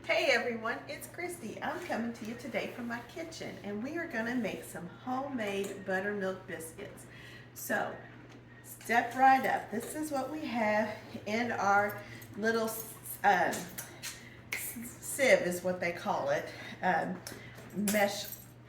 Hey everyone, it's Christy. I'm coming to you today from my kitchen and we are going to make some homemade buttermilk biscuits. So, step right up. This is what we have in our little sieve is what they call it. Mesh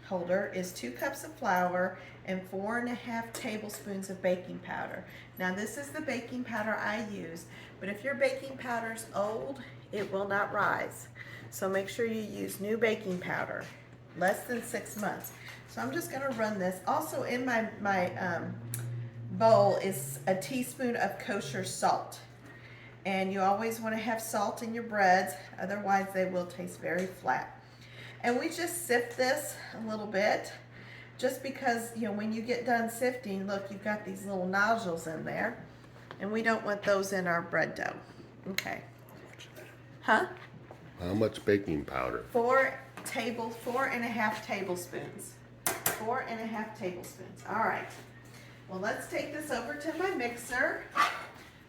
holder is 2 cups of flour and 4.5 tablespoons of baking powder. Now this is the baking powder I use, but if your baking powder's old, it will not rise. So make sure you use new baking powder, less than 6 months. So I'm just gonna run this. Also in my bowl is a teaspoon of kosher salt. And you always wanna have salt in your breads, otherwise they will taste very flat. And we just sift this a little bit, just because, you know, when you get done sifting, look, you've got these little nodules in there, and we don't want those in our bread dough. Okay. Huh? How much baking powder? 4.5 tablespoons. 4.5 tablespoons. All right. Well, let's take this over to my mixer.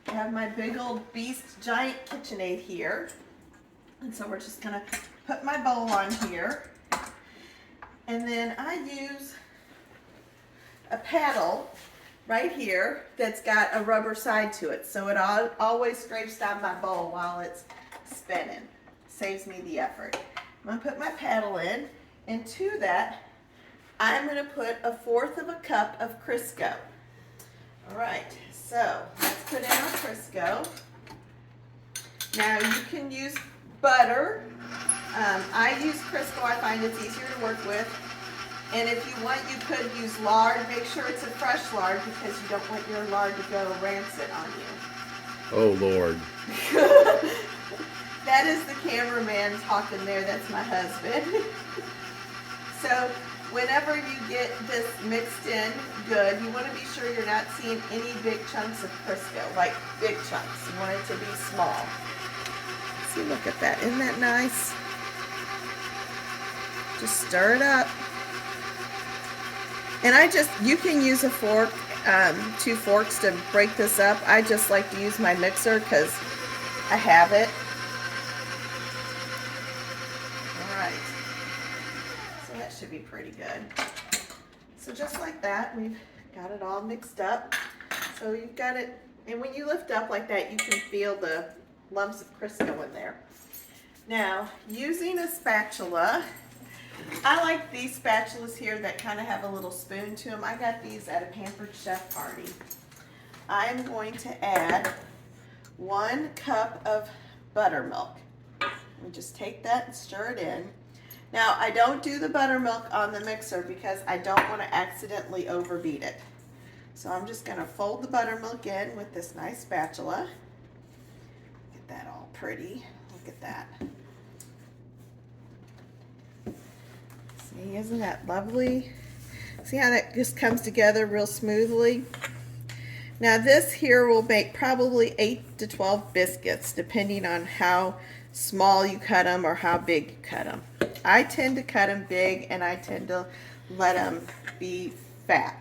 I have my big old beast giant KitchenAid here. And so we're just gonna put my bowl on here. And then I use a paddle right here that's got a rubber side to it. So it always scrapes down my bowl while it's spinning. Saves me the effort. I'm gonna put my paddle in, and to that, I'm gonna put 1/4 cup of Crisco. All right, so let's put in our Crisco. Now you can use butter. I use Crisco, I find it's easier to work with. And if you want, you could use lard. Make sure it's a fresh lard because you don't want your lard to go rancid on you. Oh Lord. That is the cameraman talking there. That's my husband. So whenever you get this mixed in good, you want to be sure you're not seeing any big chunks of Crisco, like big chunks. You want it to be small. See, look at that. Isn't that nice? Just stir it up. And you can use a fork, 2 forks to break this up. I just like to use my mixer because I have it. Alright, so that should be pretty good. So just like that, we've got it all mixed up. So you've got it, and when you lift up like that, you can feel the lumps of Crisco in there. Now, using a spatula, I like these spatulas here that kind of have a little spoon to them. I got these at a Pampered Chef party. I'm going to add 1 cup of buttermilk. We just take that and stir it in. Now, I don't do the buttermilk on the mixer because I don't want to accidentally overbeat it. So I'm just going to fold the buttermilk in with this nice spatula. Get that all pretty. Look at that. See, isn't that lovely? See how that just comes together real smoothly? Now this here will make probably 8 to 12 biscuits, depending on how small you cut them or how big you cut them. I tend to cut them big, and I tend to let them be fat.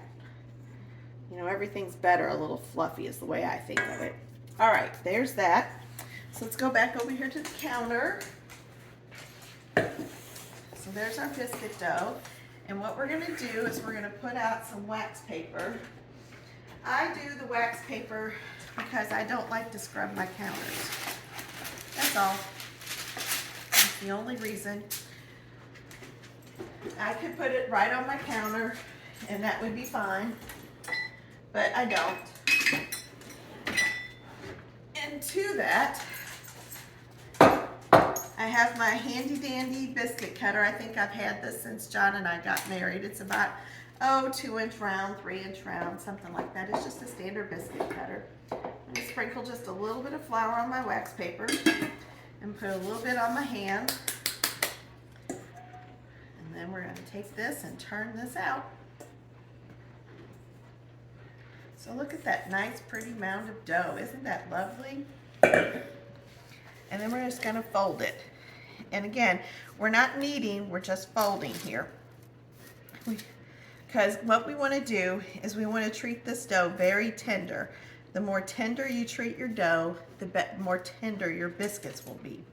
You know, everything's better a little fluffy is the way I think of it. All right, there's that. So let's go back over here to the counter. So there's our biscuit dough. And what we're gonna do is we're gonna put out some wax paper. I do the wax paper because I don't like to scrub my counters. That's all. That's the only reason. I could put it right on my counter and that would be fine, but I don't. And to that, I have my handy dandy biscuit cutter. I think I've had this since John and I got married. It's about, 2-inch round, 3-inch round, something like that. It's just a standard biscuit cutter. I'm going to sprinkle just a little bit of flour on my wax paper and put a little bit on my hand. And then we're going to take this and turn this out. So look at that nice pretty mound of dough. Isn't that lovely? And then we're just going to fold it. And again, we're not kneading, we're just folding here. Because what we want to do is we want to treat this dough very tender. The more tender you treat your dough, the more tender your biscuits will be.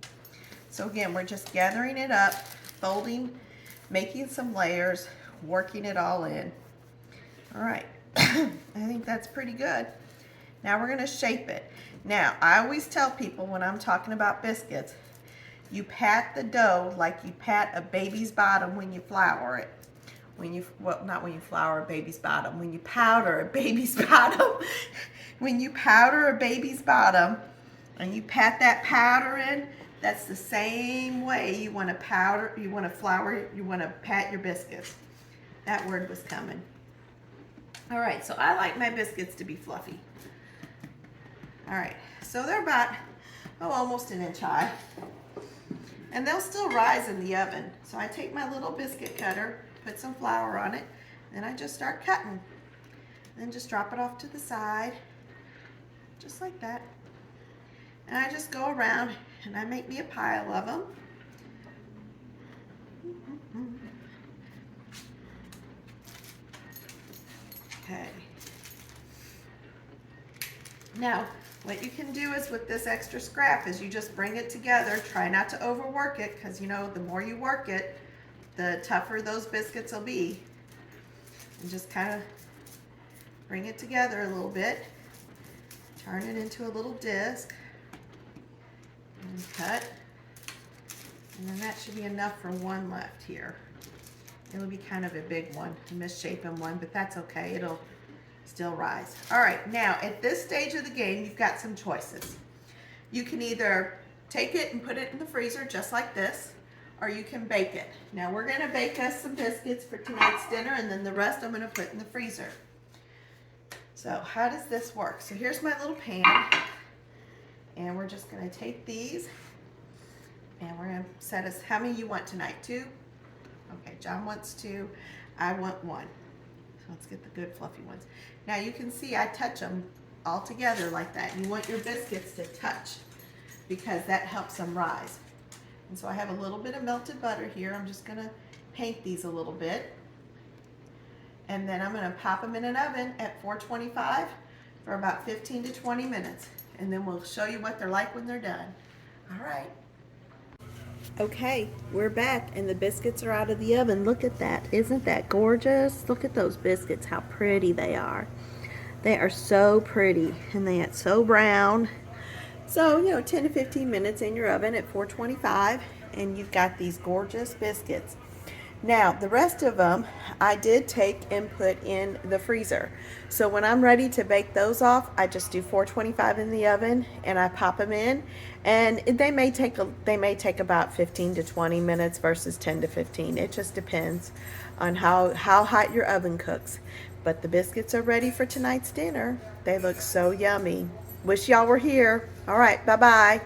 So again, we're just gathering it up, folding, making some layers, working it all in. All right, I think that's pretty good. Now we're gonna shape it. Now, I always tell people when I'm talking about biscuits, you pat the dough like you pat a baby's bottom when you flour it. Well, not when you flour a baby's bottom, when you powder a baby's bottom. When you powder a baby's bottom and you pat that powder in, that's the same way you want to powder, you want to flour, you want to pat your biscuits. That word was coming. All right, so I like my biscuits to be fluffy. All right, so they're about, almost an inch high. And they'll still rise in the oven. So I take my little biscuit cutter, put some flour on it, and I just start cutting. Then just drop it off to the side, just like that. And I just go around and I make me a pile of them. Okay. Now, what you can do is with this extra scrap is you just bring it together. Try not to overwork it, because you know the more you work it, the tougher those biscuits will be. And just kind of bring it together a little bit. Turn it into a little disc. And cut. And then that should be enough for one left here. It'll be kind of a big one, a misshapen one, but that's okay. It'll still rise. All right, now at this stage of the game, you've got some choices. You can either take it and put it in the freezer just like this, or you can bake it. Now we're gonna bake us some biscuits for tonight's dinner, and then the rest I'm gonna put in the freezer. So how does this work? So here's my little pan, and we're just gonna take these, and we're gonna set us, how many you want tonight? 2? Okay, John wants 2, I want 1. So let's get the good fluffy ones. Now you can see I touch them all together like that. You want your biscuits to touch because that helps them rise. And so I have a little bit of melted butter here. I'm just gonna paint these a little bit. And then I'm gonna pop them in an oven at 425 for about 15 to 20 minutes. And then we'll show you what they're like when they're done. All right. Okay, we're back and the biscuits are out of the oven. Look at that. Isn't that gorgeous? Look at those biscuits, how pretty they are. They are so pretty and they get so brown. So, 10 to 15 minutes in your oven at 425 and you've got these gorgeous biscuits. Now, the rest of them I did take and put in the freezer. So when I'm ready to bake those off, I just do 425 in the oven and I pop them in. And they may take about 15 to 20 minutes versus 10 to 15. It just depends on how hot your oven cooks. But the biscuits are ready for tonight's dinner. They look so yummy. Wish y'all were here. All right, bye-bye.